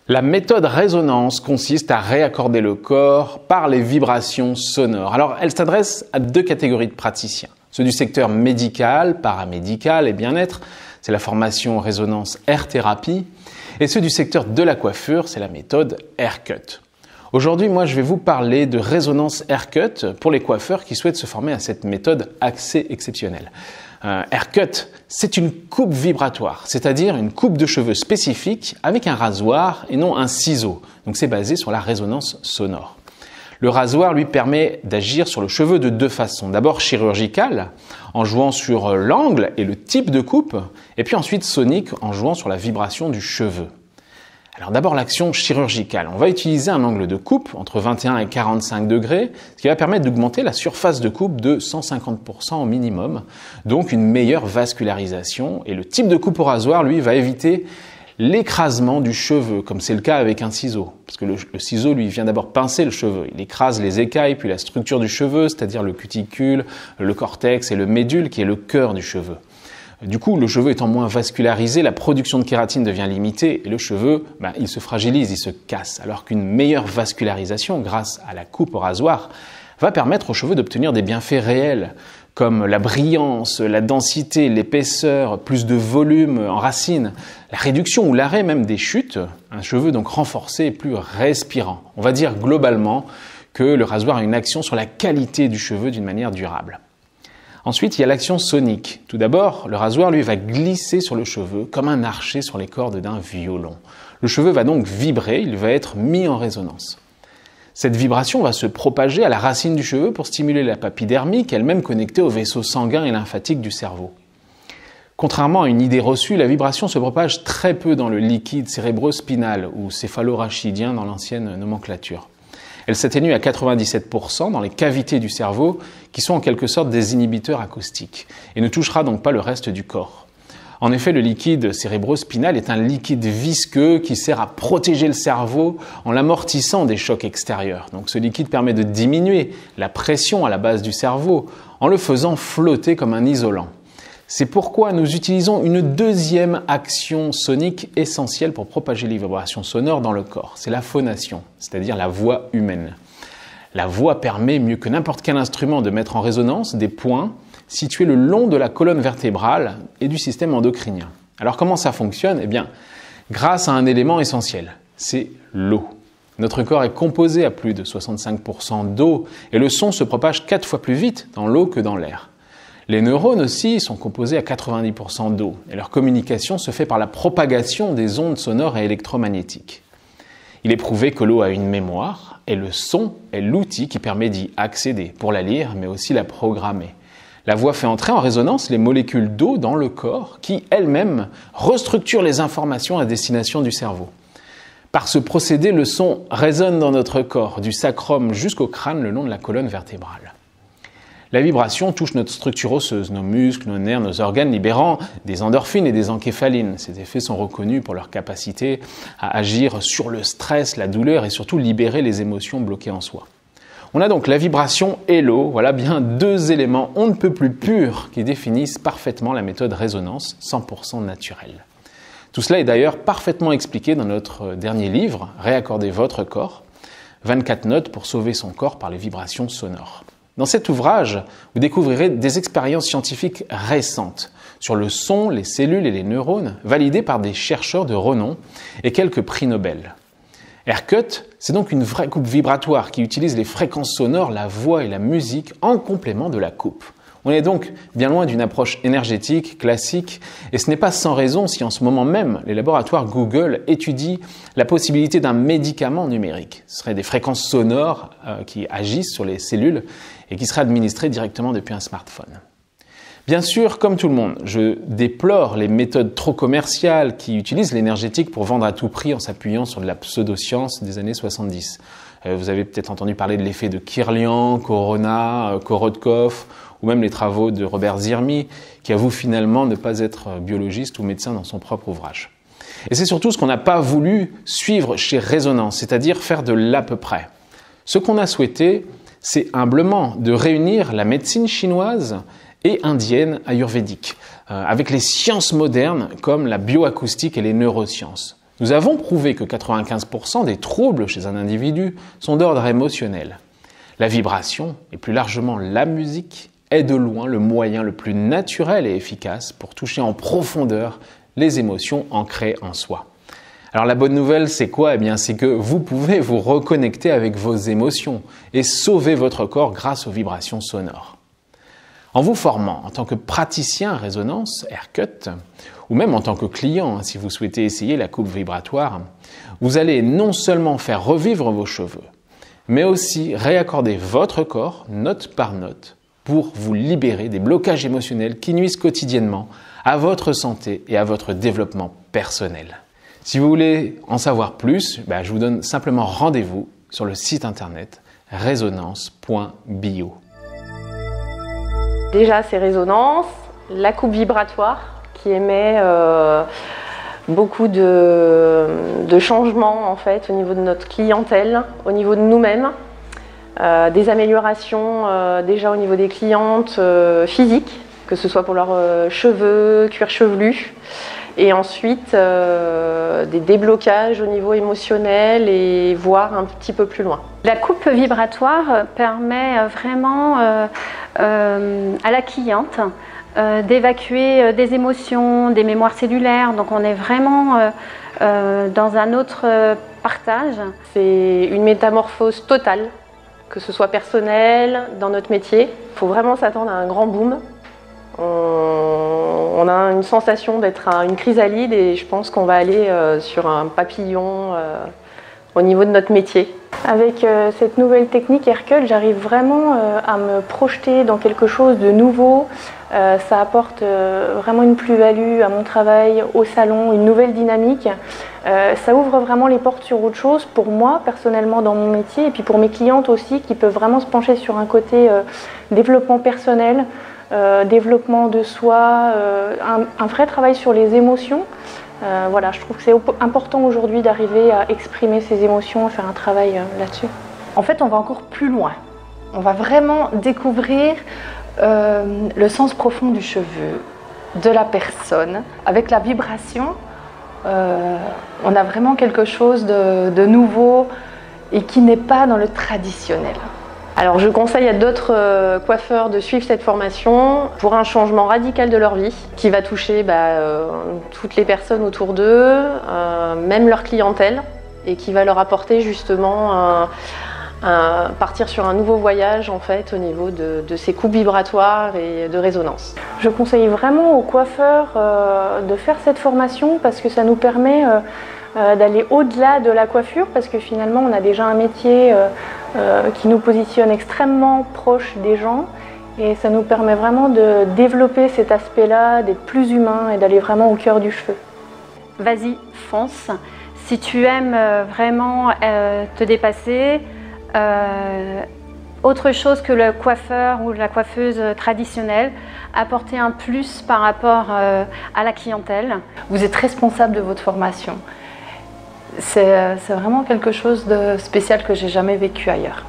La méthode résonance consiste à réaccorder le corps par les vibrations sonores. Alors, elle s'adresse à deux catégories de praticiens. Ceux du secteur médical, paramédical et bien-être, c'est la formation résonance air thérapie. Et ceux du secteur de la coiffure, c'est la méthode Haircut. Aujourd'hui, moi, je vais vous parler de résonance Haircut pour les coiffeurs qui souhaitent se former à cette méthode assez exceptionnelle. Haircut, c'est une coupe vibratoire, c'est-à-dire une coupe de cheveux spécifique avec un rasoir et non un ciseau. Donc c'est basé sur la résonance sonore. Le rasoir lui permet d'agir sur le cheveu de deux façons. D'abord chirurgical, en jouant sur l'angle et le type de coupe, et puis ensuite sonique, en jouant sur la vibration du cheveu. Alors d'abord l'action chirurgicale. On va utiliser un angle de coupe entre 21 et 45 degrés, ce qui va permettre d'augmenter la surface de coupe de 150% au minimum, donc une meilleure vascularisation. Et le type de coupe au rasoir, lui, va éviter l'écrasement du cheveu, comme c'est le cas avec un ciseau. Parce que le ciseau, lui, vient d'abord pincer le cheveu. Il écrase les écailles, puis la structure du cheveu, c'est-à-dire le cuticule, le cortex et le médule, qui est le cœur du cheveu. Du coup, le cheveu étant moins vascularisé, la production de kératine devient limitée et le cheveu, il se fragilise, il se casse. Alors qu'une meilleure vascularisation, grâce à la coupe au rasoir, va permettre aux cheveux d'obtenir des bienfaits réels, comme la brillance, la densité, l'épaisseur, plus de volume en racines, la réduction ou l'arrêt même des chutes, un cheveu donc renforcé et plus respirant. On va dire globalement que le rasoir a une action sur la qualité du cheveu d'une manière durable. Ensuite, il y a l'action sonique. Tout d'abord, le rasoir, lui, va glisser sur le cheveu comme un archet sur les cordes d'un violon. Le cheveu va donc vibrer, il va être mis en résonance. Cette vibration va se propager à la racine du cheveu pour stimuler la papille dermique, elle-même connectée aux vaisseaux sanguins et lymphatiques du cerveau. Contrairement à une idée reçue, la vibration se propage très peu dans le liquide cérébrospinal ou céphalorachidien dans l'ancienne nomenclature. Elle s'atténue à 97% dans les cavités du cerveau qui sont en quelque sorte des inhibiteurs acoustiques et ne touchera donc pas le reste du corps. En effet, le liquide cérébrospinal est un liquide visqueux qui sert à protéger le cerveau en l'amortissant des chocs extérieurs. Donc ce liquide permet de diminuer la pression à la base du cerveau en le faisant flotter comme un isolant. C'est pourquoi nous utilisons une deuxième action sonique essentielle pour propager les vibrations sonores dans le corps. C'est la phonation, c'est-à-dire la voix humaine. La voix permet, mieux que n'importe quel instrument, de mettre en résonance des points situés le long de la colonne vertébrale et du système endocrinien. Alors comment ça fonctionne ? Eh bien, grâce à un élément essentiel, c'est l'eau. Notre corps est composé à plus de 65% d'eau et le son se propage 4 fois plus vite dans l'eau que dans l'air. Les neurones aussi sont composés à 90% d'eau et leur communication se fait par la propagation des ondes sonores et électromagnétiques. Il est prouvé que l'eau a une mémoire et le son est l'outil qui permet d'y accéder pour la lire mais aussi la programmer. La voix fait entrer en résonance les molécules d'eau dans le corps qui elles-mêmes restructurent les informations à destination du cerveau. Par ce procédé, le son résonne dans notre corps, du sacrum jusqu'au crâne le long de la colonne vertébrale. La vibration touche notre structure osseuse, nos muscles, nos nerfs, nos organes, libérant des endorphines et des encéphalines. Ces effets sont reconnus pour leur capacité à agir sur le stress, la douleur et surtout libérer les émotions bloquées en soi. On a donc la vibration et l'eau, voilà bien deux éléments on ne peut plus purs qui définissent parfaitement la méthode résonance 100% naturelle. Tout cela est d'ailleurs parfaitement expliqué dans notre dernier livre, Réaccordez votre corps, 24 notes pour sauver son corps par les vibrations sonores. Dans cet ouvrage, vous découvrirez des expériences scientifiques récentes sur le son, les cellules et les neurones, validées par des chercheurs de renom et quelques prix Nobel. Haircut, c'est donc une vraie coupe vibratoire qui utilise les fréquences sonores, la voix et la musique en complément de la coupe. On est donc bien loin d'une approche énergétique, classique, et ce n'est pas sans raison si en ce moment même, les laboratoires Google étudient la possibilité d'un médicament numérique. Ce seraient des fréquences sonores qui agissent sur les cellules et qui seraient administrées directement depuis un smartphone. Bien sûr, comme tout le monde, je déplore les méthodes trop commerciales qui utilisent l'énergétique pour vendre à tout prix en s'appuyant sur de la pseudoscience des années 70. Vous avez peut-être entendu parler de l'effet de Kirlian, Corona, Korotkov, ou même les travaux de Robert Zirmi, qui avoue finalement ne pas être biologiste ou médecin dans son propre ouvrage. Et c'est surtout ce qu'on n'a pas voulu suivre chez Résonance, c'est-à-dire faire de l'à peu près. Ce qu'on a souhaité, c'est humblement de réunir la médecine chinoise et indienne ayurvédique, avec les sciences modernes comme la bioacoustique et les neurosciences. Nous avons prouvé que 95% des troubles chez un individu sont d'ordre émotionnel. La vibration, et plus largement la musique, est de loin le moyen le plus naturel et efficace pour toucher en profondeur les émotions ancrées en soi. Alors la bonne nouvelle, c'est quoi? Eh bien, c'est que vous pouvez vous reconnecter avec vos émotions et sauver votre corps grâce aux vibrations sonores. En vous formant en tant que praticien résonance, Aircut, ou même en tant que client, si vous souhaitez essayer la coupe vibratoire, vous allez non seulement faire revivre vos cheveux, mais aussi réaccorder votre corps, note par note, pour vous libérer des blocages émotionnels qui nuisent quotidiennement à votre santé et à votre développement personnel. Si vous voulez en savoir plus, je vous donne simplement rendez-vous sur le site internet résonance.bio. Déjà, c'est Résonance, la coupe vibratoire qui émet beaucoup de changements en fait, au niveau de notre clientèle, au niveau de nous-mêmes, des améliorations déjà au niveau des clientes physiques, que ce soit pour leurs cheveux, cuir chevelu, et ensuite des déblocages au niveau émotionnel et voire un petit peu plus loin. La coupe vibratoire permet vraiment à la cliente d'évacuer des émotions, des mémoires cellulaires, donc on est vraiment dans un autre partage. C'est une métamorphose totale, que ce soit personnel, dans notre métier. Il faut vraiment s'attendre à un grand boom. On a une sensation d'être à une chrysalide et je pense qu'on va aller sur un papillon au niveau de notre métier. Avec cette nouvelle technique Aircut, j'arrive vraiment à me projeter dans quelque chose de nouveau. Ça apporte vraiment une plus-value à mon travail, au salon, une nouvelle dynamique. Ça ouvre vraiment les portes sur autre chose pour moi personnellement dans mon métier et puis pour mes clientes aussi qui peuvent vraiment se pencher sur un côté développement personnel, développement de soi, un vrai travail sur les émotions. Voilà, je trouve que c'est important aujourd'hui d'arriver à exprimer ses émotions et faire un travail là-dessus. En fait, on va encore plus loin. On va vraiment découvrir le sens profond du cheveu, de la personne. Avec la vibration, on a vraiment quelque chose de nouveau et qui n'est pas dans le traditionnel. Alors je conseille à d'autres coiffeurs de suivre cette formation pour un changement radical de leur vie qui va toucher toutes les personnes autour d'eux, même leur clientèle, et qui va leur apporter justement partir sur un nouveau voyage en fait au niveau de ces coupes vibratoires et de résonance. Je conseille vraiment aux coiffeurs de faire cette formation parce que ça nous permet d'aller au-delà de la coiffure parce que finalement on a déjà un métier qui nous positionne extrêmement proche des gens et ça nous permet vraiment de développer cet aspect-là, d'être plus humain et d'aller vraiment au cœur du cheveu. Vas-y, fonce. Si tu aimes vraiment te dépasser, autre chose que le coiffeur ou la coiffeuse traditionnelle, apporter un plus par rapport à la clientèle. Vous êtes responsable de votre formation. C'est vraiment quelque chose de spécial que j'ai jamais vécu ailleurs.